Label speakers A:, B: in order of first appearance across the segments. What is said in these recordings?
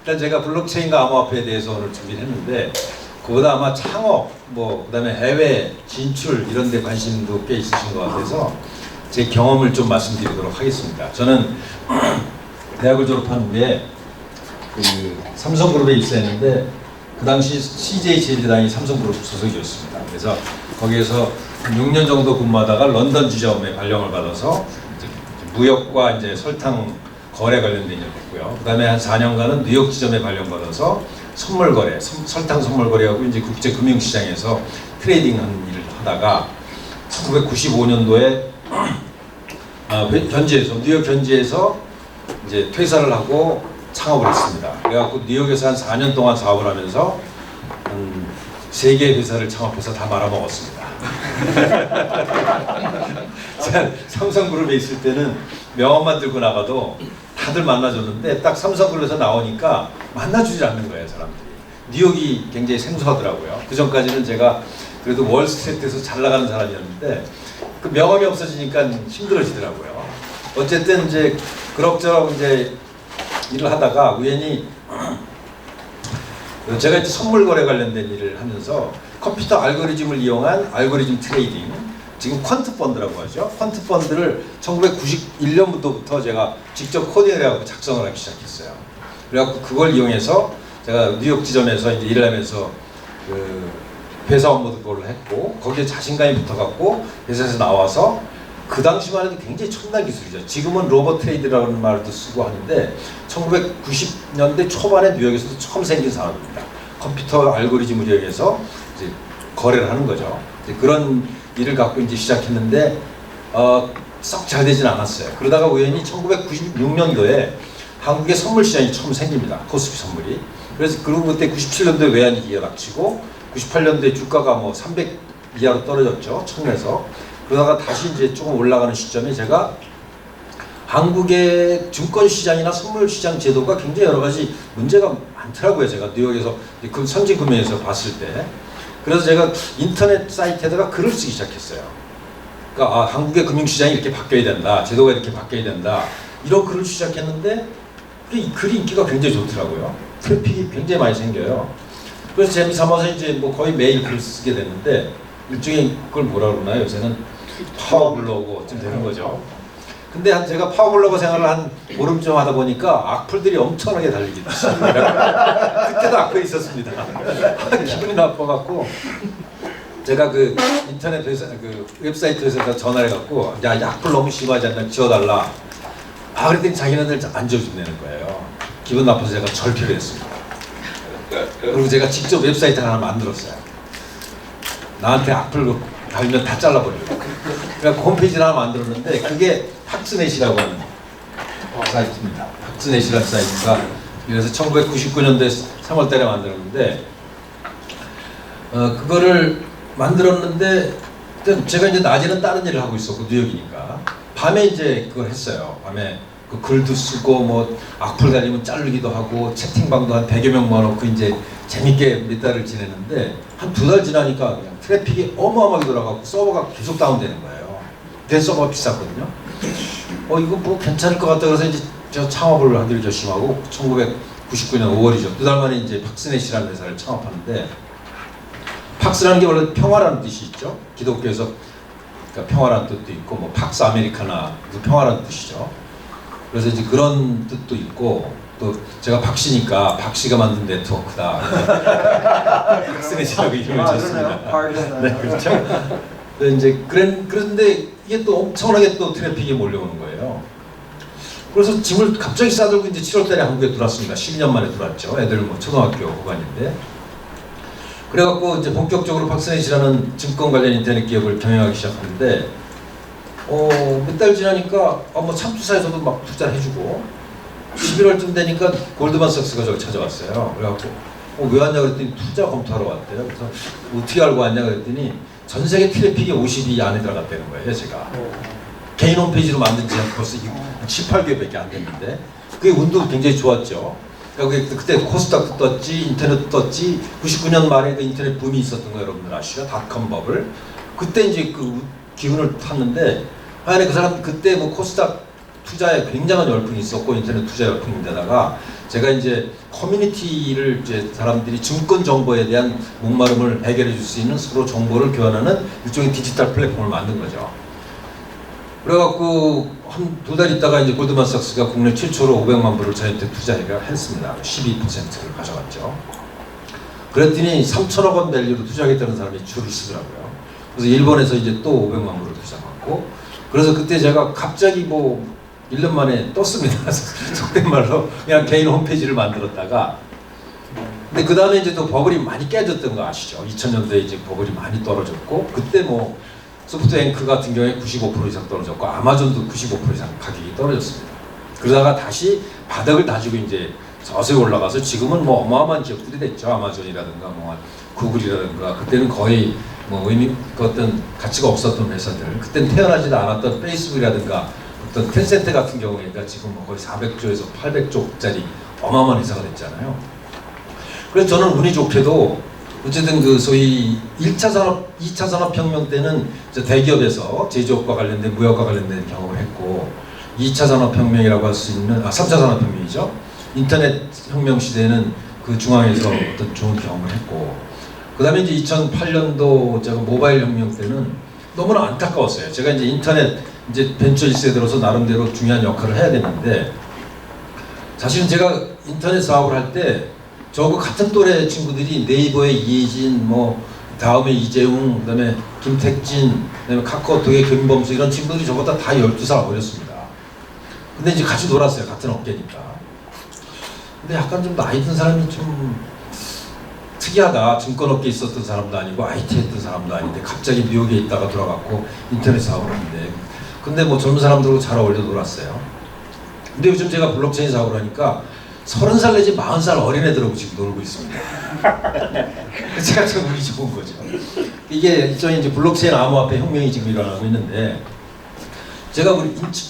A: 일단 제가 블록체인과 암호화폐에 대해서 오늘 준비를 했는데 그보다 아마 창업, 그다음에 해외 진출 이런 데 관심도 꽤 있으신 것 같아서 제 경험을 좀 말씀드리도록 하겠습니다. 저는 대학을 졸업한 후에 삼성그룹에 입사했는데 그 당시 CJ 제일제당이 삼성그룹 소속이었습니다. 그래서 거기에서 6년 정도 근무하다가 런던 지점에 발령을 받아서 이제 무역과 이제 설탕 거래 관련된 일을 했고요. 그 다음에 한 4년간은 뉴욕 지점에 발령받아서 선물 거래, 설탕 선물 거래하고 이제 국제 금융시장에서 트레이딩하는 일을 하다가 1995년도에 현지에서 뉴욕 현지에서 이제 퇴사를 하고 창업을 했습니다. 그래갖고 뉴욕에서 한 4년 동안 사업을 하면서 한 3개의 회사를 창업해서 다 말아먹었습니다. 제가 삼성그룹에 있을 때는 명함만 들고 나가도 다들 만나줬는데 딱 삼성그룹에서 나오니까 만나주질 않는 거예요, 사람들이. 뉴욕이 굉장히 생소하더라고요. 그 전까지는 제가 그래도 월스트리트에서 잘 나가는 사람이었는데 그 명함이 없어지니까 힘들어지더라고요. 어쨌든 이제 그럭저럭 이제 일을 하다가 우연히 제가 이제 선물 거래 관련된 일을 하면서 컴퓨터 알고리즘을 이용한 알고리즘 트레이딩, 지금 퀀트 펀드라고 하죠. 퀀트 펀드를 1991년부터 제가 직접 코딩을 해갖고 작성을 하기 시작했어요. 그래갖고 그걸 이용해서 제가 뉴욕 지점에서 이제 일을 하면서 그 회사 업무도 그걸로 했고 거기에 자신감이 붙어갖고 회사에서 나와서 그 당시만 해도 굉장히 첨단 기술이죠. 지금은 로봇 트레이드라는 말도 쓰고 하는데 1990년대 초반에 뉴욕에서도 처음 생긴 산업입니다. 컴퓨터 알고리즘을 이용해서 이제 거래를 하는 거죠. 이제 그런 일을 갖고 이제 시작했는데 썩 잘 되진 않았어요. 그러다가 우연히 1996년도에 한국의 선물 시장이 처음 생깁니다. 코스피 선물이. 그래서 그리고 그때 97년도에 외환위기가 닥치고 98년도에 주가가 300 이하로 떨어졌죠. 처음에서. 그러다가 다시 이제 조금 올라가는 시점에 제가 한국의 증권시장이나 선물시장 제도가 굉장히 여러 가지 문제가 많더라고요. 제가 뉴욕에서 그 선진금융에서 봤을 때. 그래서 제가 인터넷 사이트에다가 글을 쓰기 시작했어요. 그러니까 한국의 금융시장이 이렇게 바뀌어야 된다. 제도가 이렇게 바뀌어야 된다. 이런 글을 시작했는데 이 글이 인기가 굉장히 좋더라고요. 트래픽이 굉장히 많이 생겨요. 그래서 재미삼아서 이제 거의 매일 글을 쓰게 됐는데 일종의 그걸 뭐라 그러나요? 요새는 파워블로거쯤 되는 거죠. 근데 제가 파워블로거 생활을 한 보름쯤 하다 보니까 악플들이 엄청나게 달리기 시작합니다. 그때도 악플이 있었습니다. 기분이 나빠갖고 제가 그 인터넷 회사, 그 웹사이트 회사에다 전화를 해갖고 야, 악플 너무 심하지 않나 지워달라. 그랬더니 자기네들 안 지워준다는 거예요. 기분 나빠서 제가 절표를 했습니다. 그리고 제가 직접 웹사이트 하나 만들었어요. 나한테 악플 달면 다 잘라버리려고. 그래서 홈페이지를 하나 만들었는데 그게 학스넷이라고 하는 사이트입니다. 학스넷이라는 사이트가 그래서 1999년도에 3월달에 만들었는데 그거를 만들었는데 제가 이제 낮에는 다른 일을 하고 있었고 뉴욕이니까 밤에 이제 그걸 했어요. 밤에 그 글도 쓰고 악플 달리면 자르기도 하고 채팅방도 한 100여 명 모아놓고 이제 재밌게 몇 달을 지내는데 한 2달 지나니까 그냥 트래픽이 어마어마하게 돌아가고 서버가 계속 다운되는 거예요. 내 서버가 비쌌거든요. 이거 괜찮을 것 같다 그래서 이제 제가 창업을 하기로 결심하고 1999년 5월이죠. 2달 만에 이제 팍스넷이라는 회사를 창업하는데 팍스라는 게 원래 평화라는 뜻이 있죠. 기독교에서 그러니까 평화라는 뜻도 있고 팍스 아메리카나 평화라는 뜻이죠. 그래서 이제 그런 뜻도 있고 또 제가 박씨니까 박씨가 만든 네트워크다. 박스넷이라고 이름을 줬습니다. 네, 그렇죠. 이제 그런데 이게 또 엄청나게 또 트래픽이 몰려오는 거예요. 그래서 짐을 갑자기 싸들고 이제 7월달에 한국에 들어왔습니다. 12년 만에 들어왔죠. 애들 초등학교 후반인데. 그래갖고 이제 본격적으로 박스넷이라는 증권 관련 인터넷 기업을 경영하기 시작하는데 몇 달 지나니까 참투사에서도 막 투자를 해주고 11월쯤 되니까 골드만삭스가 저를 찾아왔어요. 그래갖고 왜 왔냐 그랬더니 투자 검토하러 왔대요. 그래서 어떻게 알고 왔냐 그랬더니 전 세계 트래픽이 50위 안에 들어갔다는 거예요. 제가 개인 홈페이지로 만든 지 벌써 7, 8개월밖에 안 됐는데 그게 운도 굉장히 좋았죠. 그러니까 그때 코스닥도 떴지, 인터넷도 떴지. 99년 말에 그 인터넷 붐이 있었던 거 여러분들 아시죠? 닷컴 버블. 그때 이제 그 기운을 탔는데 그 사람 그때 코스닥 투자에 굉장한 열풍이 있었고 인터넷 투자 열풍인데다가 제가 이제 커뮤니티를 이제 사람들이 증권 정보에 대한 목마름을 해결해 줄 수 있는 서로 정보를 교환하는 일종의 디지털 플랫폼을 만든 거죠. 그래갖고 한 두 달 있다가 이제 골드만삭스가 국내 최초로 500만 불을 저한테 투자했습니다. 12%를 가져갔죠. 그랬더니 3천억 원 밸류로 투자하겠다는 사람이 줄을 서더라고요. 그래서 일본에서 이제 또 500만 불을 투자받고, 그래서 그때 제가 갑자기 뭐 1년 만에 떴습니다. 속된 말로 그냥 개인 홈페이지를 만들었다가, 근데 그 다음에 이제 또 버블이 많이 깨졌던 거 아시죠? 2000년대에 이제 버블이 많이 떨어졌고, 그때 뭐 소프트뱅크 같은 경우에 95% 이상 떨어졌고, 아마존도 95% 이상 가격이 떨어졌습니다. 그러다가 다시 바닥을 다지고 이제 서서히 올라가서 지금은 뭐 어마어마한 기업들이 됐죠. 아마존이라든가 뭐 구글이라든가, 그때는 거의 뭐 의미 어떤 가치가 없었던 회사들, 그때는 태어나지도 않았던 페이스북이라든가 어떤 텐센트 같은 경우에가 지금 뭐 거의 400조에서 800조짜리 어마어마한 회사가 됐잖아요. 그래서 저는 운이 좋게도 어쨌든 그 소위 1차 산업, 2차 산업혁명 때는 대기업에서 제조업과 관련된 무역과 관련된 경험을 했고, 2차 산업혁명이라고 할 수 있는 3차 산업혁명이죠. 인터넷 혁명 시대는 그 중앙에서 어떤 좋은 경험을 했고, 그 다음에 이제 2008년도 제가 모바일 혁명 때는 너무나 안타까웠어요. 제가 이제 인터넷 이제 벤처 1세에 들어서 나름대로 중요한 역할을 해야 되는데, 사실은 제가 인터넷 사업을 할 때 저하고 같은 또래 친구들이 네이버의 이혜진, 뭐 다음에 이재웅, 그다음에 김택진, 그다음에 카카오톡의 김범수, 이런 친구들이 저보다 다 12살 어렸습니다. 근데 이제 같이 놀았어요. 같은 업계니까. 근데 약간 좀 나이 든 사람이 좀 특이하다. 증권업계에 있었던 사람도 아니고 IT 했던 사람도 아닌데 갑자기 뉴욕에 있다가 돌아갔고 인터넷 사업을 하는데, 근데 뭐 젊은 사람들하고 잘 어울려 놀았어요. 근데 요즘 제가 블록체인 사업을 하니까 30살 내지 40살 어린애들하고 지금 놀고 있습니다. 제가 참 운이 좋은 거죠. 이게 일종의 이제 블록체인 암호화폐 혁명이 지금 일어나고 있는데, 제가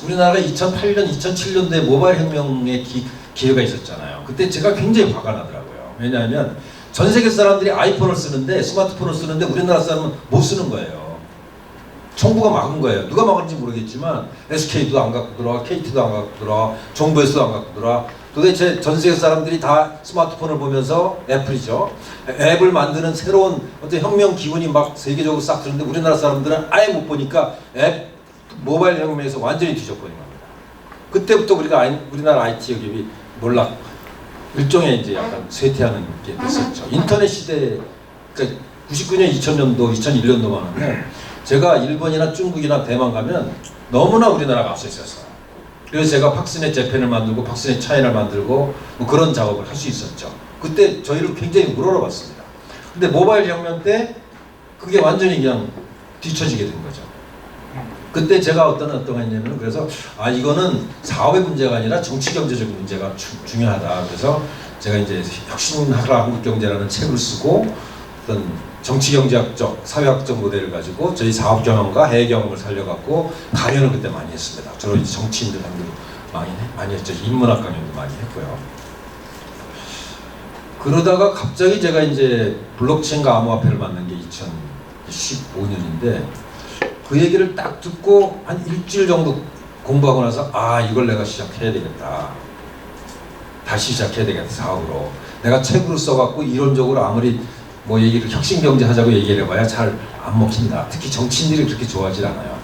A: 우리나라가 2008년, 2007년도에 모바일 혁명의 기회가 있었잖아요. 그때 제가 굉장히 화가 나더라고요. 왜냐하면 전 세계 사람들이 아이폰을 쓰는데, 스마트폰을 쓰는데 우리나라 사람은 못 쓰는 거예요. 정부가 막은 거예요. 누가 막은지 모르겠지만 SK도 안 갖고 들어와, KT도 안 갖고 들어와, 정부에서도 안 갖고 들어와. 도대체 전 세계 사람들이 다 스마트폰을 보면서, 애플이죠, 앱을 만드는 새로운 어떤 혁명 기운이 막 세계적으로 싹 드는데 우리나라 사람들은 아예 못 보니까 앱 모바일 혁명에서 완전히 뒤적거린 겁니다. 그때부터 우리나라 IT 기업이 몰락, 일종의 이제 약간 쇠퇴하는 게 됐었죠. 인터넷 시대, 그러니까 99년, 2000년도, 2001년도만 하면 제가 일본이나 중국이나 대만 가면 너무나 우리나라가 앞서 있었어요. 그래서 제가 팍스넷 재팬을 만들고 팍스넷 차이나를 만들고 뭐 그런 작업을 할 수 있었죠. 그때 저희를 굉장히 우러러봤습니다. 근데 모바일 혁명 때 그게 완전히 그냥 뒤처지게 된 거죠. 그때 제가 어떤 했냐면, 그래서 이거는 사업의 문제가 아니라 정치 경제적인 문제가 중요하다. 그래서 제가 이제 혁신하라 한국경제라는 책을 쓰고 어떤 정치 경제학적, 사회학적 모델을 가지고 저희 사업 경험과 해외 경험을 살려갖고 강연을 그때 많이 했습니다. 주로 이제 정치인들 상대로 많이 했죠. 인문학 강연도 많이 했고요. 그러다가 갑자기 제가 이제 블록체인과 암호화폐를 만난 게 2015년인데, 그 얘기를 딱 듣고 한 일주일 정도 공부하고 나서 이걸 내가 시작해야 되겠다. 다시 시작해야 되겠다, 사업으로. 내가 책으로 써갖고 이론적으로 아무리 뭐 얘기를 혁신경제 하자고 얘기를 해봐야 잘 안 먹힌다. 특히 정치인들이 그렇게 좋아하지 않아요.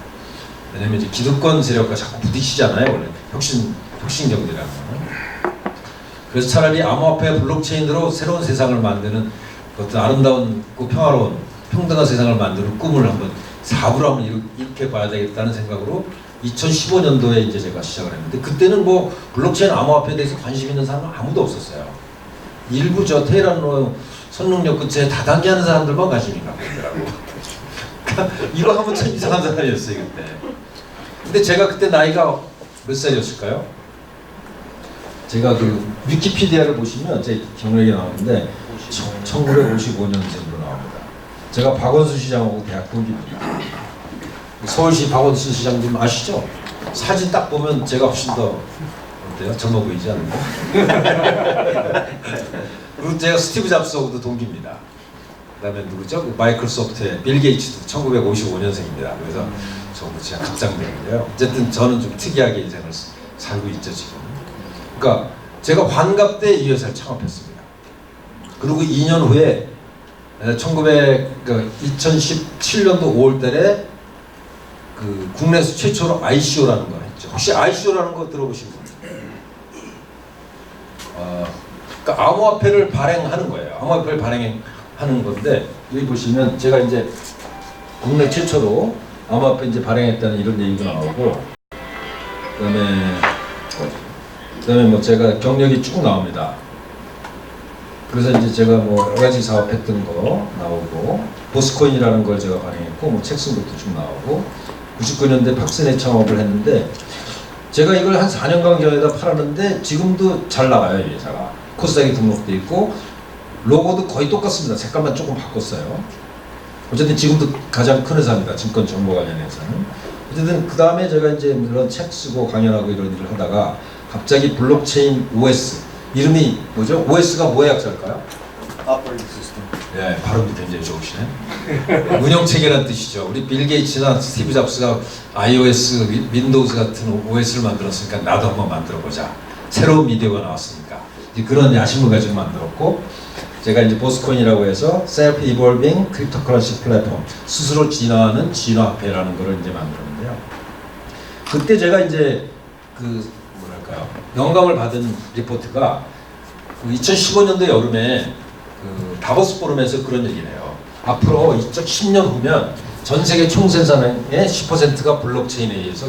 A: 왜냐면 이제 기득권 세력과 자꾸 부딪히잖아요. 원래 혁신경제라는 거는. 그래서 차라리 암호화폐 블록체인으로 새로운 세상을 만드는 어떤 아름다운 평화로운 평등한 세상을 만드는 꿈을 한번 사업으로 한번 이렇게 봐야 되겠다는 생각으로 2015년도에 이제 제가 시작을 했는데, 그때는 뭐 블록체인 암호화폐에 대해서 관심 있는 사람은 아무도 없었어요. 일부 저 테헤란로 선릉역 근처에 다단계 하는 사람들만 관심이 갖고 있더라고. 그러니까 이거 하면 참 이상한 사람이었어요 그때. 근데 제가 그때 나이가 몇 살이었을까요? 제가 그 위키피디아를 보시면 제 경력이 나오는데 1955년생으로 나옵니다. 제가 박원순 시장하고 대학 동기입니다. 서울시 박원순 시장 좀 아시죠? 사진 딱 보면 제가 훨씬 더 어때요? 젊어 보이지 않나요? 그리고 제가 스티브 잡스하고도 동기입니다. 그다음에 누구죠? 마이크로소프트의 빌 게이츠도 1955년생입니다. 그래서 저도 제가 갑장되는데요. 어쨌든 저는 좀 특이하게 인생을 살고 있죠 지금. 그러니까 제가 환갑 때 이 회사를 창업했습니다. 그리고 2년 후에 2017년도 5월달에 그 국내에서 최초로 ICO라는 걸 했죠. 혹시 ICO라는 거 들어보신 분? 그러니까 암호화폐를 발행하는 거예요. 암호화폐를 발행하는 건데 여기 보시면 제가 이제 국내 최초로 암호화폐 이제 발행했다는 이런 얘기가 나오고 그다음에 뭐 제가 경력이 쭉 나옵니다. 그래서 이제 제가 뭐 여러 가지 사업했던 거 나오고 보스코인이라는 걸 제가 발행했고 뭐 책 쓴 것도 쭉 나오고 99년대 박스넷 창업을 했는데 제가 이걸 한 4년간 전에다 팔았는데 지금도 잘 나가요. 이 회사가 코스닥에 등록돼 있고 로고도 거의 똑같습니다. 색깔만 조금 바꿨어요. 어쨌든 지금도 가장 큰 회사입니다. 증권 정보 관련 회사는. 어쨌든 그 다음에 제가 이제 이런 책 쓰고 강연하고 이런 일을 하다가 갑자기 블록체인 OS 이름이 뭐죠? OS가 뭐의 약자일까요?
B: Operating System.
A: 예, 발음도 굉장히 좋으시네. 운영체계란 뜻이죠. 우리 빌 게이츠나 스티브 잡스가 iOS, 윈도우즈 같은 OS를 만들었으니까 나도 한번 만들어보자. 새로운 미디어가 나왔으니까. 이제 그런 야심을 가지고 만들었고 제가 이제 보스코인이라고 해서 Self Evolving Cryptocurrency Platform 스스로 진화하는 진화화폐라는 거를 이제 만들었는데요. 그때 제가 이제 그 뭐랄까요 영감을 받은 리포트가 그 2015년도 여름에 그 다보스 포럼에서 그런 얘기를 해요. 앞으로 2010년 후면 전 세계 총생산의 10%가 블록체인에 의해서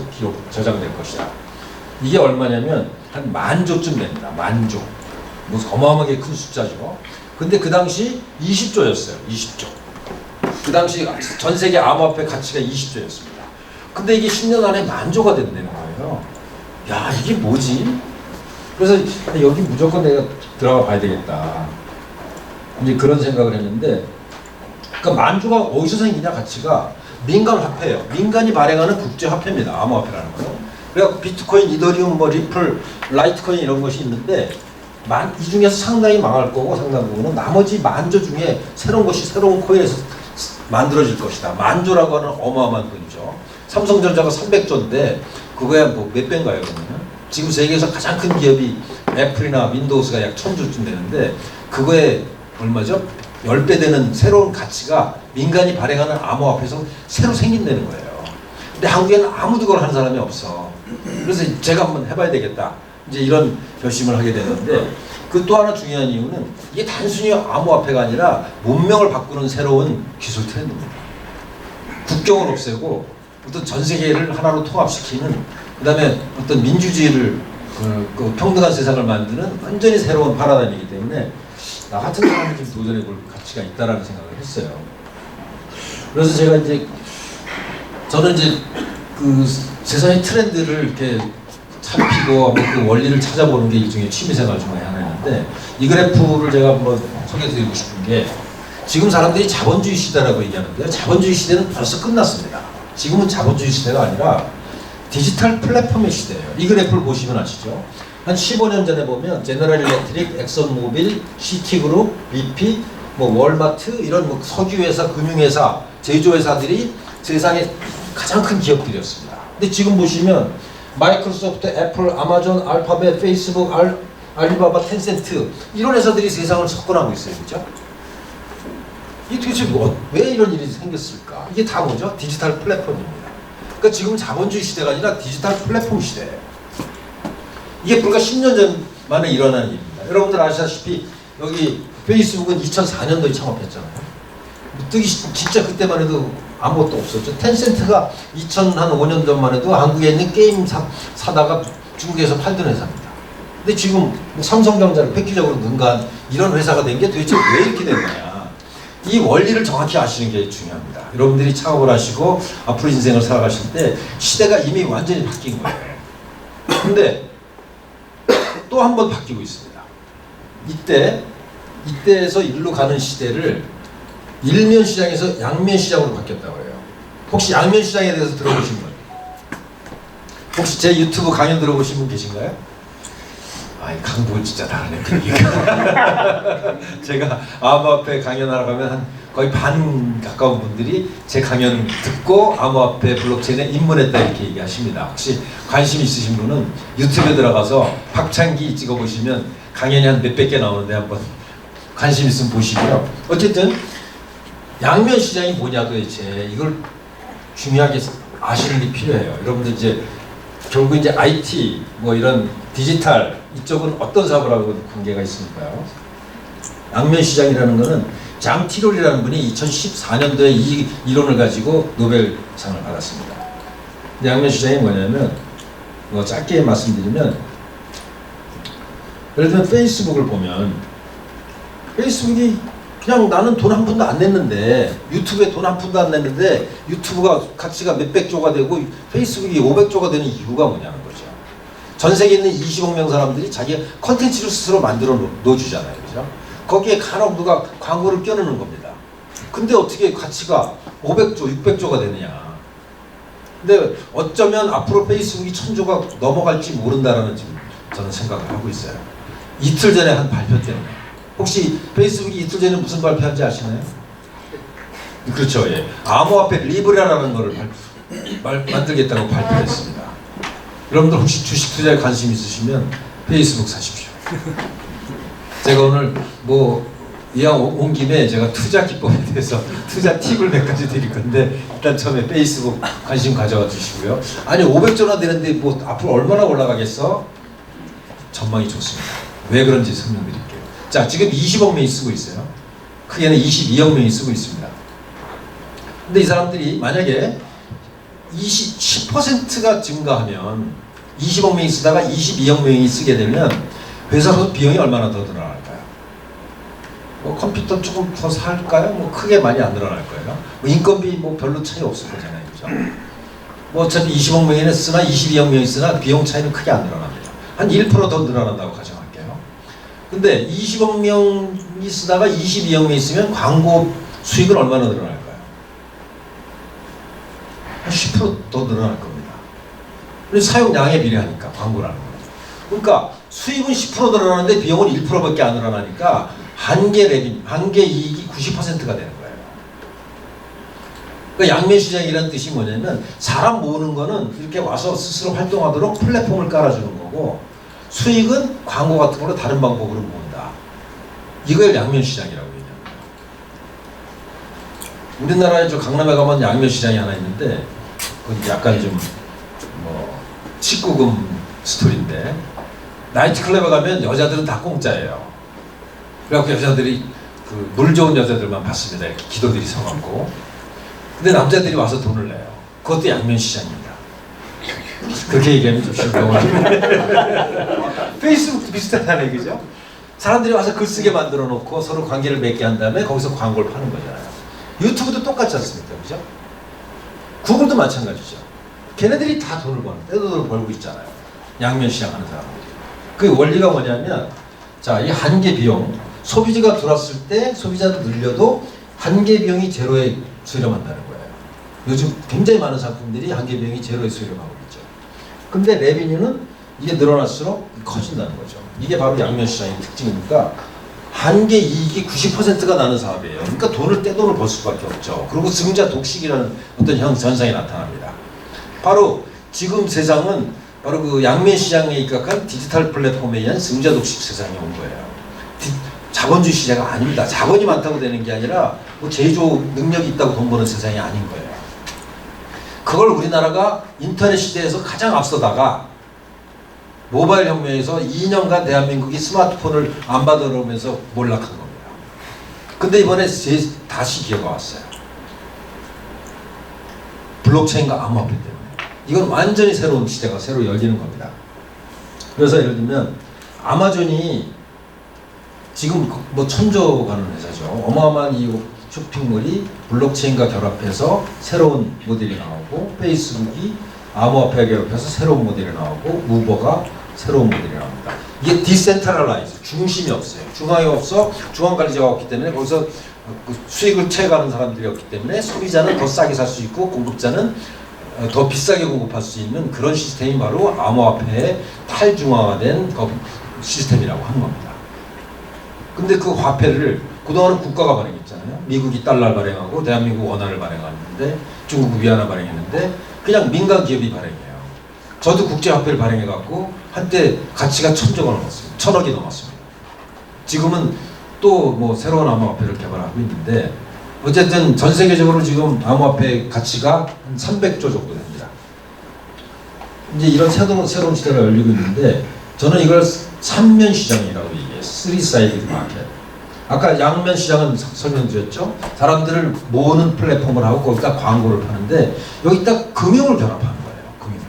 A: 저장될 것이다. 이게 얼마냐면 한 10,000조쯤 됩니다. 10,000조. 뭐 어마어마하게 큰 숫자죠. 근데 그 당시 20조였어요. 20조. 그 당시 전 세계 암호화폐 가치가 20조였습니다. 근데 이게 10년 안에 10,000조가 된다는 거예요. 야, 이게 뭐지? 그래서 여기 무조건 내가 들어가 봐야 되겠다. 이제 그런 생각을 했는데, 그러니까 10,000조가 어디서 생기냐 가치가 민간 화폐예요. 민간이 발행하는 국제 화폐입니다. 암호화폐라는 거요. 그래서 비트코인, 이더리움, 뭐 리플, 라이트코인 이런 것이 있는데 이 중에서 상당히 망할 거고 상당 부분은 나머지 10,000조 중에 새로운 것이 새로운 코인에서 만들어질 것이다. 10,000조라고 하는 어마어마한 돈이죠. 삼성전자가 300조인데 그거야 뭐 몇 배인가요 그러면? 지금 세계에서 가장 큰 기업이 애플이나 윈도우즈가 약 1,000조쯤 되는데 그거에 얼마죠? 10배 되는 새로운 가치가 민간이 발행하는 암호화폐에서 새로 생긴다는 거예요. 근데 한국에는 아무도 그걸 하는 사람이 없어. 그래서 제가 한번 해봐야 되겠다. 이제 이런 결심을 하게 됐는데 그 또 하나 중요한 이유는 이게 단순히 암호화폐가 아니라 문명을 바꾸는 새로운 기술 트렌드입니다. 국경을 없애고 어떤 전 세계를 하나로 통합시키는 그다음에 어떤 민주주의를 그 평등한 세상을 만드는 완전히 새로운 파라다임이기 때문에 나 같은 사람이 좀 도전해 볼 가치가 있다라는 생각을 했어요. 그래서 제가 이제 저는 이제 그 세상의 트렌드를 이렇게 살피고 그 원리를 찾아보는 게 일종의 취미생활 중에 하나였는데 이 그래프를 제가 한번 소개해드리고 싶은 게 지금 사람들이 자본주의 시대라고 얘기하는데요. 자본주의 시대는 벌써 끝났습니다. 지금은 자본주의 시대가 아니라 디지털 플랫폼의 시대예요. 이 그래프를 보시면 아시죠? 한 15년 전에 보면 제너럴 일렉트릭, 엑선모빌, 시티그룹, BP, 뭐 월마트 이런 뭐 석유회사, 금융회사, 제조회사들이 세상의 가장 큰 기업들이었습니다. 근데 지금 보시면 마이크로소프트, 애플, 아마존, 알파벳, 페이스북, 알리바바, 텐센트 이런 회사들이 세상을 석권하고 있어요. 그렇죠? 이게 도대체 왜 이런 일이 생겼을까? 이게 다 뭐죠? 디지털 플랫폼입니다. 그러니까 지금 자본주의 시대가 아니라 디지털 플랫폼 시대예요. 이게 불과 10년 전 만에 일어난 일입니다. 여러분들 아시다시피 여기 페이스북은 2004년도에 창업했잖아요. 뜨기 진짜 그때만 해도 아무것도 없었죠. 텐센트가 2005년 전만 해도 한국에 있는 게임 사다가 중국에서 팔던 회사입니다. 근데 지금 삼성전자를 획기적으로 능가한 이런 회사가 된 게 도대체 왜 이렇게 된 거냐. 이 원리를 정확히 아시는 게 중요합니다. 여러분들이 창업을 하시고 앞으로 인생을 살아가실 때 시대가 이미 완전히 바뀐 거예요. 근데 또 한 번 바뀌고 있습니다. 이때에서 일로 가는 시대를 일면 시장에서 양면 시장으로 바뀌었다고 해요. 혹시 양면 시장에 대해서 들어보신 분? 혹시 제 유튜브 강연 들어보신 분 계신가요? 아이 강북은 진짜 다르네 그 얘기가. 제가 암호화폐 강연하러 가면 한 거의 반 가까운 분들이 제 강연 듣고 암호화폐 블록체인에 입문했다 이렇게 얘기하십니다. 혹시 관심 있으신 분은 유튜브에 들어가서 박창기 찍어보시면 강연이 한 몇백 개 나오는데 한번 관심 있으면 보시고요. 어쨌든 양면 시장이 뭐냐 도대체 이걸 중요하게 아시는 게 필요해요. 여러분들 이제 결국 이제 IT 뭐 이런 디지털 이쪽은 어떤 사업을 하고 관계가 있을까요? 양면 시장이라는 거는 장 티롤이라는 분이 2014년도에 이 이론을 가지고 노벨상을 받았습니다. 양면 시장이 뭐냐면 뭐 짧게 말씀드리면 예를 들면 페이스북을 보면 페이스북이 그냥 나는 돈 한 푼도 안 냈는데 유튜브에 돈 한 푼도 안 냈는데 유튜브가 가치가 몇백조가 되고 페이스북이 500조가 되는 이유가 뭐냐는 거죠. 전 세계에 있는 20억 명 사람들이 자기 컨텐츠를 스스로 만들어 놓아주잖아요. 그죠? 거기에 간혹 누가 광고를 껴넣는 겁니다. 근데 어떻게 가치가 500조, 600조가 되느냐. 근데 어쩌면 앞으로 페이스북이 1000조가 넘어갈지 모른다라는 지금 저는 생각을 하고 있어요. 이틀 전에 한 발표 때문에. 혹시 페이스북이 이틀 전에 무슨 발표한지 아시나요? 그렇죠. 예. 암호화폐 리브라라는 거를 만들겠다고 발표했습니다. 여러분들 혹시 주식 투자에 관심 있으시면 페이스북 사십시오. 제가 오늘 뭐 이왕 온 김에 제가 투자 기법에 대해서 투자 팁을 몇 가지 드릴 건데 일단 처음에 페이스북 관심 가져와 주시고요. 아니 500조나 되는데 뭐 앞으로 얼마나 올라가겠어? 전망이 좋습니다. 왜 그런지 설명드릴게요. 자, 지금 20억 명이 쓰고 있어요. 크게는 22억 명이 쓰고 있습니다. 근데 이 사람들이 만약에 10%가 증가하면 20억 명이 쓰다가 22억 명이 쓰게 되면 회사 비용이 얼마나 더 늘어날까요? 뭐 컴퓨터 조금 더 살까요? 뭐 크게 많이 안 늘어날 거예요. 뭐 인건비 뭐 별로 차이 없을 거잖아요. 그죠? 뭐 어차피 20억 명이 쓰나 22억 명이 쓰나 비용 차이는 크게 안 늘어납니다. 한 1%더 늘어난다고 가정할게요. 근데 20억 명이 쓰다가 22억 명이 쓰면 광고 수익은 얼마나 늘어날까요? 한 10%더 늘어날 겁니다. 사용량에 비례하니까 광고라는 거죠. 그러니까 수익은 10% 늘어나는데 비용은 1%밖에 안 늘어나니까 한계 이익이 90%가 되는 거예요. 그러니까 양면 시장이라는 뜻이 뭐냐면 사람 모으는 거는 이렇게 와서 스스로 활동하도록 플랫폼을 깔아주는 거고 수익은 광고 같은 걸로 다른 방법으로 모은다. 이걸 양면 시장이라고 얘기합니다. 우리나라에 저 강남에 가면 양면 시장이 하나 있는데 그건 약간 좀 뭐 19금 스토리인데 나이트클럽에 가면 여자들은 다 공짜예요. 그래갖고 여자들이 그 물 좋은 여자들만 봤습니다. 이렇게 기도들이 서갖고. 근데 남자들이 와서 돈을 내요. 그것도 양면 시장입니다. 그렇게 얘기하면 좀 즐거워요. 페이스북도 비슷하다는 얘기죠. 사람들이 와서 글 쓰게 만들어 놓고 서로 관계를 맺게 한 다음에 거기서 광고를 파는 거잖아요. 유튜브도 똑같지 않습니까? 그죠? 구글도 마찬가지죠. 걔네들이 다 돈을 버는, 떼돈을 벌고 있잖아요. 양면 시장 하는 사람들이. 그 원리가 뭐냐면, 자, 이 한계 비용, 소비자가 들어왔을 때 소비자도 늘려도 한계 비용이 제로에 수렴한다는 거예요. 요즘 굉장히 많은 상품들이 한계 비용이 제로에 수렴하고 있죠. 근데 레비뉴는 이게 늘어날수록 커진다는 거죠. 이게 바로 양면 시장의 특징이니까 한계 이익이 90%가 나는 사업이에요. 그러니까 떼돈을 벌 수밖에 없죠. 그리고 승자 독식이라는 어떤 현상이 나타납니다. 바로 지금 세상은 바로 그 양면 시장에 입각한 디지털 플랫폼에 의한 승자 독식 세상이 온 거예요. 자본주의 시대가 아닙니다. 자본이 많다고 되는 게 아니라 뭐 제조 능력이 있다고 돈 버는 세상이 아닌 거예요. 그걸 우리나라가 인터넷 시대에서 가장 앞서다가 모바일 혁명에서 2년간 대한민국이 스마트폰을 안 받아오면서 몰락한 겁니다. 근데 이번에 다시 기회가 왔어요. 블록체인과 암호화폐 때문에. 이건 완전히 새로운 시대가 새로 열리는 겁니다. 그래서 예를 들면 아마존이 지금 뭐 1000조 가는 회사죠. 어마어마한 이 쇼핑몰이 블록체인과 결합해서 새로운 모델이 나오고 페이스북이 암호화폐와 결합해서 새로운 모델이 나오고 우버가 새로운 모델이 나옵니다. 이게 디센트럴라이즈, 중심이 없어요. 중앙이 없어, 중앙관리자가 없기 때문에 거기서 수익을 채가는 사람들이 없기 때문에 소비자는 더 싸게 살 수 있고 공급자는 더 비싸게 공급할 수 있는 그런 시스템이 바로 암호화폐의 탈중앙화된 시스템이라고 하는 겁니다. 근데 그 화폐를 그동안은 국가가 발행했잖아요. 미국이 달러를 발행하고 대한민국 원화를 발행하는데 중국 위안화 발행했는데 그냥 민간 기업이 발행해요. 저도 국제화폐를 발행해갖고 한때 가치가 1,000조가 넘었습니다. 1,000억이 넘었습니다. 지금은 또 뭐 새로운 암호화폐를 개발하고 있는데 어쨌든 전 세계적으로 지금 암호화폐 가치가 한 300조 정도 됩니다. 이제 이런 새로운 시대가 열리고 있는데 저는 이걸 3면 시장이라고 얘기해요. 3-sided market. 아까 양면 시장은 설명드렸죠. 사람들을 모으는 플랫폼을 하고 거기다 광고를 파는데 여기다 금융을 결합하는 거예요. 금융.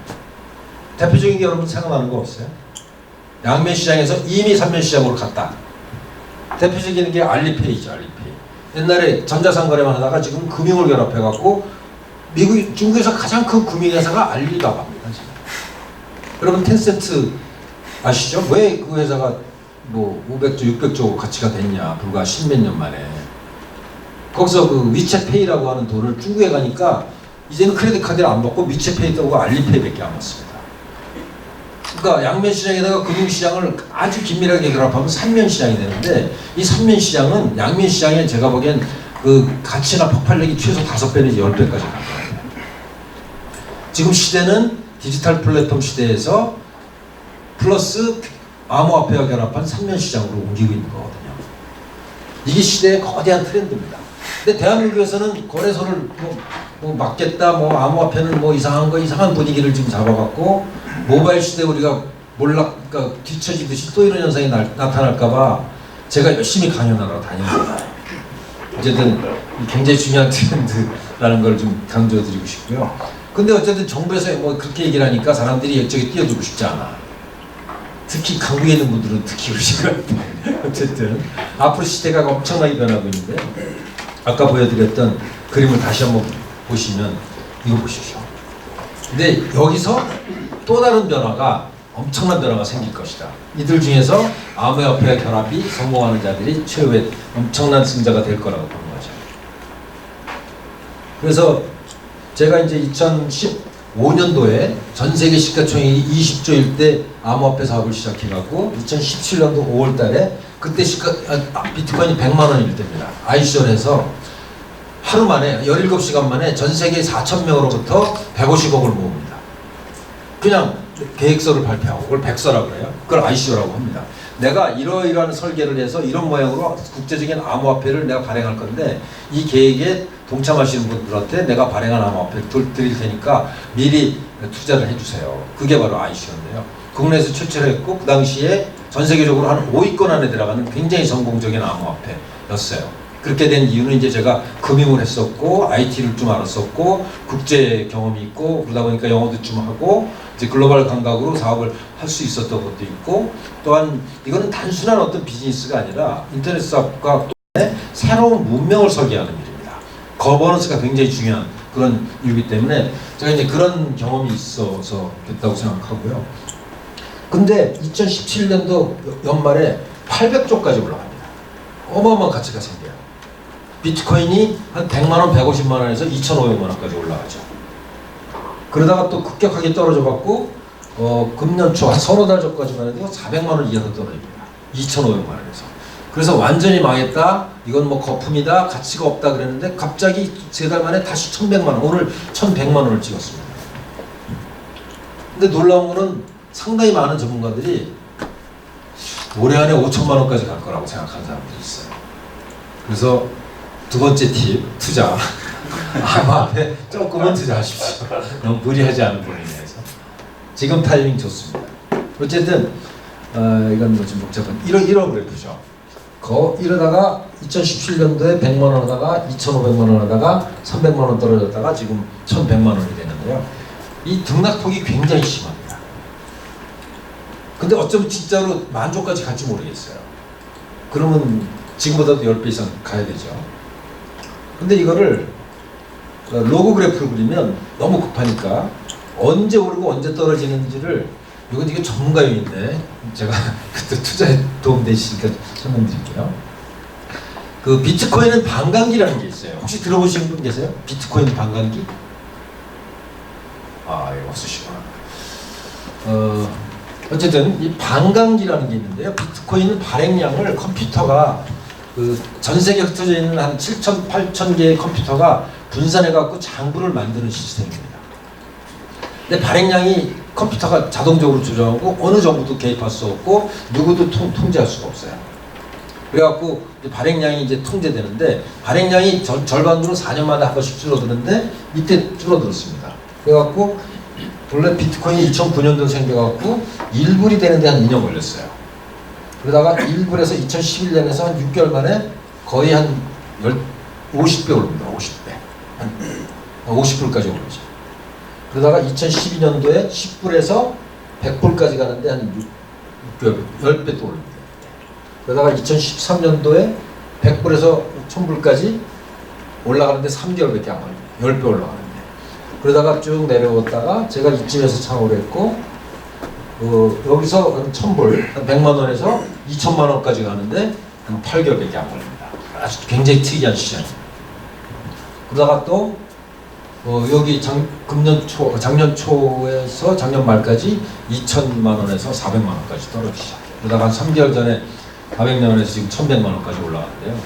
A: 대표적인 게 여러분 생각나는 거 없어요? 양면 시장에서 이미 3면 시장으로 갔다. 대표적인 게 알리페이죠. 알리페이. 옛날에 전자상거래만 하다가 지금 금융을 결합해갖고 중국에서 가장 큰 금융회사가 알리바바입니다. 지금. 여러분 텐센트 아시죠? 왜 그 회사가 뭐 500조, 600조 가치가 됐냐? 불과 10몇 년 만에. 거기서 그 위챗페이라고 하는 돈을 중국에 가니까 이제는 크레딧 카드를 안 받고 위챗페이하고 알리페이밖에 안 받습니다. 그러니까 양면 시장에다가 금융 시장을 아주 긴밀하게 결합하면 3면 시장이 되는데 이 3면 시장은 양면 시장에 제가 보기엔 그 가치나 폭발력이 최소 5배 내지 10배까지 갈 거예요. 지금 시대는 디지털 플랫폼 시대에서 플러스 암호화폐와 결합한 3면 시장으로 옮기고 있는 거거든요. 이게 시대의 거대한 트렌드입니다. 근데 대한민국에서는 거래소를 뭐 막겠다, 뭐 암호화폐는 뭐 이상한 분위기를 지금 잡아갖고 모바일 시대 우리가 그러니까 뒤처지듯이 또 이런 현상이 나타날까봐 제가 열심히 강연하러 다니는 거예요. 어쨌든 굉장히 중요한 트렌드라는 걸 좀 강조드리고 싶고요. 근데 어쨌든 정부에서 뭐 그렇게 얘기를 하니까 사람들이 여기저기 뛰어들고 싶지 않아. 특히 강국에 있는 분들은 특히 그러신 것 같아요. 어쨌든 앞으로 시대가 엄청나게 변하고 있는데 아까 보여드렸던 그림을 다시 한번 보시면 이거 보십시오. 근데 여기서 또 다른 변화가 엄청난 변화가 생길 것이다. 이들 중에서 암호화폐와 결합이 성공하는 자들이 최후의 엄청난 승자가 될 거라고 보는 거죠. 그래서 제가 이제 2015년도에 전 세계 시가총액이 20조일 때 암호화폐 사업을 시작해갖고 2017년도 5월 달에 그때 비트코인이 100만 원일 때입니다. 아이시온에서 하루 만에 17시간 만에 전 세계 4,000명으로부터 150억을 모읍니다. 그냥 계획서를 발표하고 그걸 백서라고 그래요. 그걸 ICO라고 합니다. 내가 이러이러한 설계를 해서 이런 모양으로 국제적인 암호화폐를 내가 발행할 건데 이 계획에 동참하시는 분들한테 내가 발행한 암호화폐를 드릴 테니까 미리 투자를 해주세요. 그게 바로 ICO인데요. 국내에서 최초로 했고 그 당시에 전 세계적으로 한 5위권 안에 들어가는 굉장히 성공적인 암호화폐였어요. 그렇게 된 이유는 이제 제가 금융을 했었고 IT를 좀 알았었고 국제 경험이 있고 그러다 보니까 영어도 좀 하고 이제 글로벌 감각으로 사업을 할 수 있었던 것도 있고 또한 이거는 단순한 어떤 비즈니스가 아니라 인터넷 사업과 새로운 문명을 설계하는 일입니다. 거버넌스가 굉장히 중요한 그런 일이기 때문에 제가 이제 그런 경험이 있어서 됐다고 생각하고요. 근데 2017년도 연말에 800조까지 올라갑니다. 어마어마한 가치가 생겨요. 비트코인이 한 100만 원, 150만 원에서 2,500만 원까지 올라가죠. 그러다가 또 급격하게 떨어져 갖고 금년 초 한 서너 달 전까지만 해도 400만 원 이하로 떨어집니다. 2,500만 원에서. 그래서 완전히 망했다. 이건 뭐 거품이다. 가치가 없다 그랬는데 갑자기 3달 만에 다시 1,100만 원. 오늘 1,100만 원을 찍었습니다. 근데 놀라운 거는 상당히 많은 전문가들이 올해 안에 5천만 원까지 갈 거라고 생각하는 사람들이 있어요. 그래서 두 번째 팁, 투자. 암호화폐 조금은 투자하십시오. 너무 무리하지 않은 범위내에서. 지금 타이밍 좋습니다. 어쨌든 이건 뭐 좀 복잡한 이런 그래프죠. 이러다가 2017년도에 100만 원 하다가 2,500만 원 하다가 300만 원 떨어졌다가 지금 1,100만 원이 되는데요. 이 등락폭이 굉장히 심합니다. 근데 어쩌면 진짜로 만조까지 갈지 모르겠어요. 그러면 지금보다도 10배 이상 가야 되죠. 근데 이거를 로그 그래프를 그리면 너무 급하니까 언제 오르고 언제 떨어지는지를 이게 전문가용인데 제가 그때 투자에 도움되시니까 설명드릴게요. 그 비트코인은 반감기라는 게 있어요. 혹시 들어보신 분 계세요? 비트코인 반감기? 아, 예, 없으시구나. 어쨌든 이 반감기라는 게 있는데요. 비트코인 발행량을 컴퓨터가 그 전 세계에 흩어져 있는 한 7천, 8천 개의 컴퓨터가 분산해 갖고 장부를 만드는 시스템입니다. 근데 발행량이 컴퓨터가 자동적으로 조정하고 어느 정부도 개입할 수 없고 누구도 통제할 수가 없어요. 그래갖고 발행량이 이제 통제되는데 발행량이 절반으로 4년마다 한 번씩 줄어드는데 이때 줄어들었습니다. 그래갖고 원래 비트코인이 2009년도에 생겨갖고 1불이 되는데 한 2년 걸렸어요. 그러다가 1불에서 2011년에서 한 6개월 만에 거의 한 50배 오릅니다. 50배. 한 50불까지 오르죠. 그러다가 2012년도에 10불에서 100불까지 가는데 한 6개월, 10배 또 오릅니다. 그러다가 2013년도에 100불에서 1000불까지 올라가는데 3개월밖에 안 걸립니다. 10배 올라가는데. 그러다가 쭉 내려왔다가 제가 이쯤에서 창업을 했고 여기서 한 1000불, 한 100만 원에서 2천만 원까지 가는데 한 8개월밖에 안 걸립니다. 아주 굉장히 특이한 시장입니다. 그러다가 또 여기 작년 초에서 작년 말까지 2천만 원에서 400만 원까지 떨어지기 시작해요. 그러다가 한 3개월 전에 400만 원에서 지금 1100만 원까지 올라갔는데요.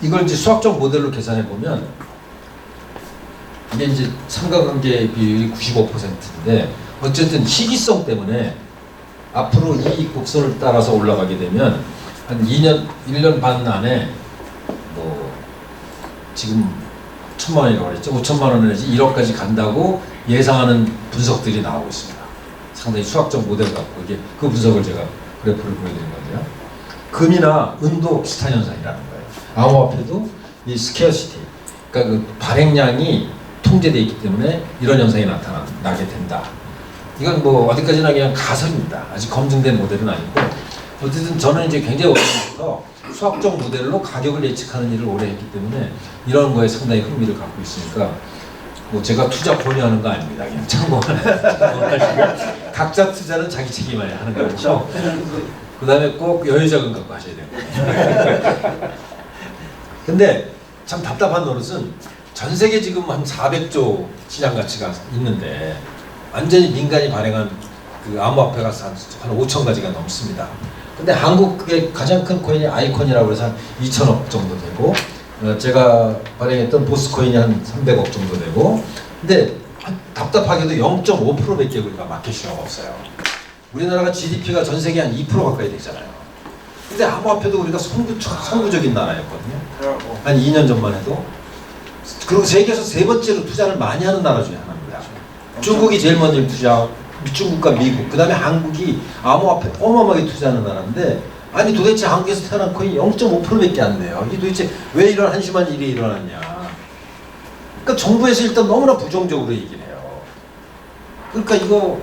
A: 이걸 이제 수학적 모델로 계산해 보면 이게 이제 삼각관계 비율이 95%인데 어쨌든 시기성 때문에 앞으로 이 곡선을 따라서 올라가게 되면 한 1년 반 안에 뭐 지금 1000만 원이라고 그랬죠. 5천만 원 내지 1억까지 간다고 예상하는 분석들이 나오고 있습니다. 상당히 수학적 모델 갖고 이게 그 분석을 제가 그래프를 보여드린 건데요. 금이나 은도 비슷한 현상이라는 거예요. 암호화폐도 이 스케어시티, 그러니까 그 발행량이 통제되어 있기 때문에 이런 현상이 나게 된다. 이건 뭐 어디까지나 그냥 가설입니다. 아직 검증된 모델은 아니고 어쨌든 저는 이제 굉장히 오래전부터 수학적 모델로 가격을 예측하는 일을 오래 했기 때문에 이런 거에 상당히 흥미를 갖고 있으니까 뭐 제가 투자 권유하는 거 아닙니다. 그냥 참고하시고 각자 투자는 자기 책임만에 하는 거죠. 그 다음에 꼭 여유자금 갖고 하셔야 돼요. 근데 참 답답한 노릇은 전 세계 지금 한 400조 시장 가치가 있는데 완전히 민간이 발행한 그 암호화폐가 한 5천 가지가 넘습니다. 근데 한국의 가장 큰 코인이 아이콘이라고 해서 한 2천억 정도 되고 제가 발행했던 보스코인이 한 300억 정도 되고 근데 답답하게도 0.5%밖에 우리가 마켓슈어가 없어요. 우리나라가 GDP가 전 세계 한 2% 가까이 되잖아요. 근데 암호화폐도 우리가 선구적인 나라였거든요. 한 2년 전만 해도. 그리고 세계에서 세 번째로 투자를 많이 하는 나라 중에 하나입니다. 중국이 제일 먼저 투자, 중국과 미국, 그 다음에 한국이 암호화폐 어마어마하게 투자하는 나라인데 아니 도대체 한국에서 태어난 코인이 0.5%밖에 안 돼요. 이게 도대체 왜 이런 한심한 일이 일어났냐. 그러니까 정부에서 일단 너무나 부정적으로 얘기를 해요. 그러니까 이거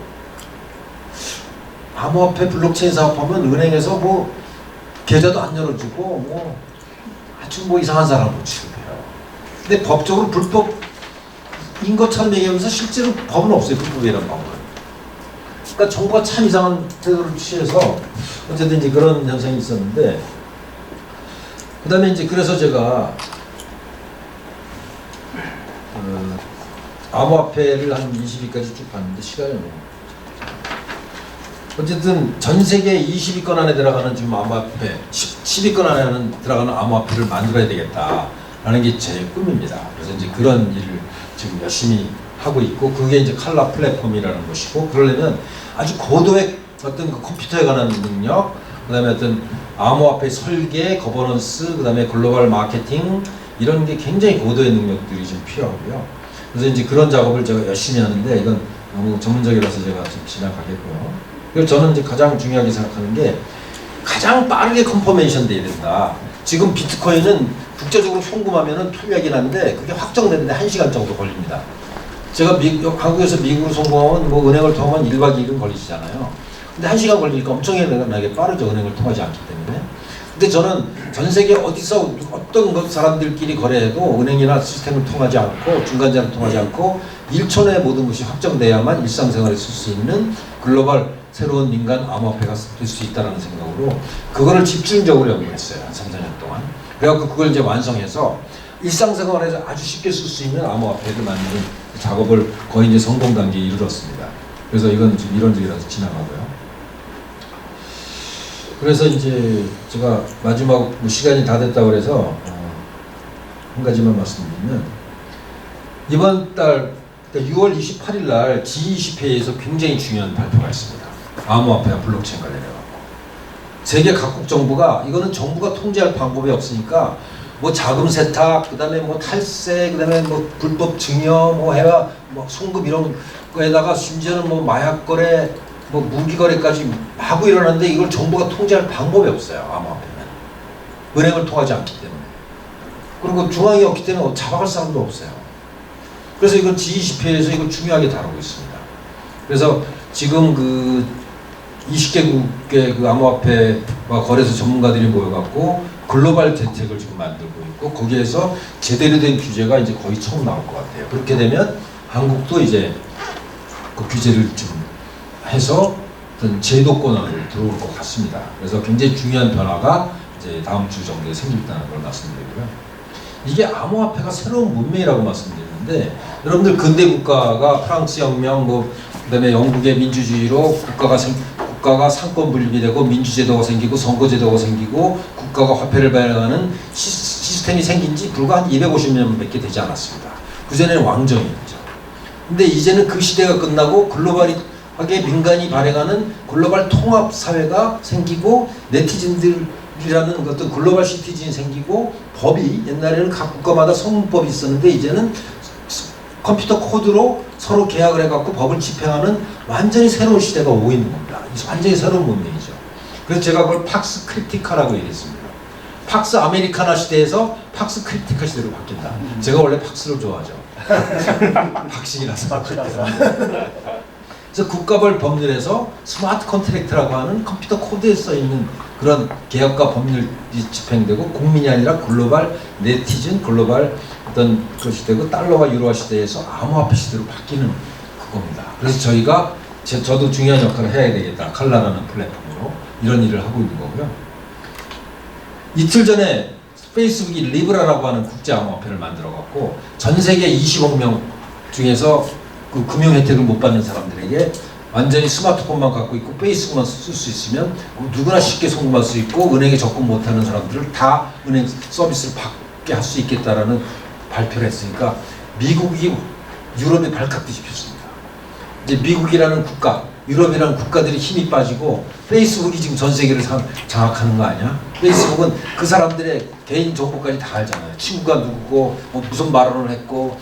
A: 암호화폐 블록체인 사업하면 은행에서 뭐 계좌도 안 열어주고 뭐 아주 뭐 이상한 사람으로 취급해요. 근데 법적으로 불법인 것처럼 얘기하면서 실제로 법은 없어요. 불법이라는 법은. 그러니까 정부가 참 이상한 태도를 취해서 어쨌든 이제 그런 현상이 있었는데 그 다음에 이제 그래서 제가 암호화폐를 한 20위까지 쭉 봤는데 시간이 너무 어쨌든 전 세계 20위권 안에 들어가는 지금 암호화폐 10위권 안에 들어가는 암호화폐를 만들어야 되겠다라는 게 제 꿈입니다. 그래서 이제 그런 일을 지금 열심히 하고 있고 그게 이제 칼라 플랫폼이라는 것이고 그러려면 아주 고도의 어떤 그 컴퓨터에 관한 능력 그다음에 어떤 암호화폐 설계, 거버넌스, 그다음에 글로벌 마케팅 이런 게 굉장히 고도의 능력들이 좀 필요하고요. 그래서 이제 그런 작업을 제가 열심히 하는데 이건 너무 전문적이라서 제가 좀 지나가겠고요. 그리고 저는 이제 가장 중요하게 생각하는 게 가장 빠르게 컨퍼메이션 돼야 된다. 지금 비트코인은 국제적으로 송금하면은 통역이 나는데 그게 확정되는데 1시간 정도 걸립니다. 제가 한국에서 미국으로 송금하면 뭐 은행을 통하면 1박 2일은 걸리시잖아요. 근데 1시간 걸리니까 엄청나게 빠르죠. 은행을 통하지 않기 때문에. 근데 저는 전 세계 어디서 어떤 사람들끼리 거래해도 은행이나 시스템을 통하지 않고 중간자를 통하지 않고 1초 내에 모든 것이 확정돼야만 일상생활에 쓸 수 있는 글로벌 새로운 민간 암호화폐가 될 수 있다는 생각으로 그거를 집중적으로 연구했어요. 한 3, 4년 동안. 그래갖고 그걸 이제 완성해서 일상생활에서 아주 쉽게 쓸 수 있는 암호화폐를 만드는 작업을 거의 이제 성공 단계에 이르렀습니다. 그래서 이건 지금 이론적이라서 지나가고요. 그래서 이제 제가 마지막 시간이 다 됐다고 그래서 한 가지만 말씀드리면, 이번 달 6월 28일 날 G20회에서 굉장히 중요한 발표가 있습니다. 암호화폐와 블록체인 관련해서. 세계 각국 정부가, 이거는 정부가 통제할 방법이 없으니까 뭐 자금 세탁, 그다음에 뭐 탈세, 그다음에 뭐 불법 증여, 뭐 해와 뭐 송금 이런 거에다가 심지어는 뭐 마약 거래, 뭐 무기 거래까지 하고 일어났는데 이걸 정부가 통제할 방법이 없어요. 암호화폐는 은행을 통하지 않기 때문에. 그리고 중앙이 없기 때문에 잡아갈 사람도 없어요. 그래서 이건 G20회에서 이걸 중요하게 다루고 있습니다. 그래서 지금 그 20개국의 그 암호화폐와 거래소 전문가들이 모여갖고 글로벌 대책을 지금 만들고 있고, 거기에서 제대로 된 규제가 이제 거의 처음 나올 것 같아요. 그렇게 되면 한국도 이제 그 규제를 좀 해서 어떤 제도권 안으로 들어올 것 같습니다. 그래서 굉장히 중요한 변화가 이제 다음 주 정도에 생긴다는 걸 말씀드리고요. 이게 암호화폐가 새로운 문명이라고 말씀드리는데, 여러분들 근대 국가가 프랑스 혁명, 뭐 그다음에 영국의 민주주의로 국가가 상권 분립이 되고 민주제도가 생기고 선거제도가 생기고 국가가 화폐를 발행하는 시스템이 생긴 지 불과 한 250년밖에 되지 않았습니다. 그전에는 왕정이었죠. 근데 이제는 그 시대가 끝나고 글로벌하게 민간이 발행하는 글로벌 통합 사회가 생기고, 네티즌들이라는 어떤 글로벌 시티즌이 생기고, 법이 옛날에는 각 국가마다 성문법이 있었는데 이제는 컴퓨터 코드로 서로 계약을 해갖고 법을 집행하는 완전히 새로운 시대가 오고 있는 겁니다. 완전히 새로운 문명이죠. 그래서 제가 그걸 팍스 크리티카라고 얘기했습니다. 팍스 아메리카나 시대에서 팍스 크리티카 시대로 바뀐다. 제가 원래 팍스를 좋아하죠. 박식이라서. 그래서 국가별 법률에서 스마트 컨트랙트라고 하는 컴퓨터 코드에 써있는 그런 계약과 법률이 집행되고, 국민이 아니라 글로벌 네티즌, 글로벌 어떤 것이 되고, 달러와 유로화 시대에서 암호화폐 시대로 바뀌는 그겁니다. 그래서 저희가 저도 중요한 역할을 해야 되겠다. 칼라라는 플랫폼으로 이런 일을 하고 있는 거고요. 이틀 전에 페이스북이 리브라라고 하는 국제 암호화폐를 만들어 갖고 전 세계 20억 명 중에서 그 금융 혜택을 못 받는 사람들에게 완전히 스마트폰만 갖고 있고 페이스북만 쓸 수 있으면 누구나 쉽게 송금할 수 있고, 은행에 접근 못하는 사람들을 다 은행 서비스를 받게 할 수 있겠다라는 발표를 했으니까 미국이 유럽에 발칵 뒤집혔습니다. 이제 미국이라는 국가, 유럽이라는 국가들이 힘이 빠지고 페이스북이 지금 전 세계를 장악하는 거 아니야? 페이스북은 그 사람들의 개인 정보까지 다 알잖아요. 친구가 누구고, 뭐 무슨 발언을 했고,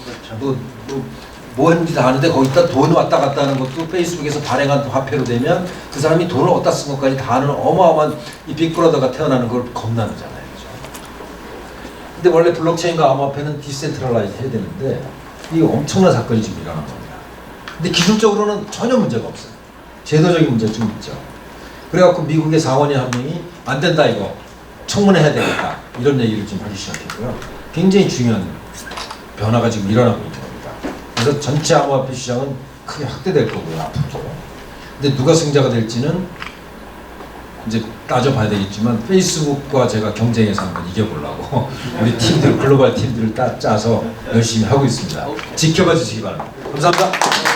A: 뭐 했는지 다 아는데 거기다 돈이 왔다 갔다 하는 것도 페이스북에서 발행한 화폐로 되면 그 사람이 돈을 어디다 쓴 것까지 다 아는 어마어마한 이 빅브라더가 태어나는 걸 겁나잖아요. 그죠? 근데 원래 블록체인과 암호화폐는 디센트럴라이즈 해야 되는데 이게 엄청난 사건이 지금 일어난 겁니다. 근데 기술적으로는 전혀 문제가 없어요. 제도적인 문제가 좀 있죠. 그래갖고 미국의 상원의 한 명이 안 된다, 이거 청문회해야 되겠다, 이런 얘기를 지금 하기 시작했고요. 굉장히 중요한 변화가 지금 일어나고 있는 겁니다. 그래서 전체 암호화폐 시장은 크게 확대될 거고요, 앞으로. 근데 누가 승자가 될지는 이제 따져봐야 되겠지만, 페이스북과 제가 경쟁해서 한번 이겨보려고 우리 팀들, 글로벌 팀들을 짜서 열심히 하고 있습니다. 지켜봐 주시기 바랍니다. 감사합니다.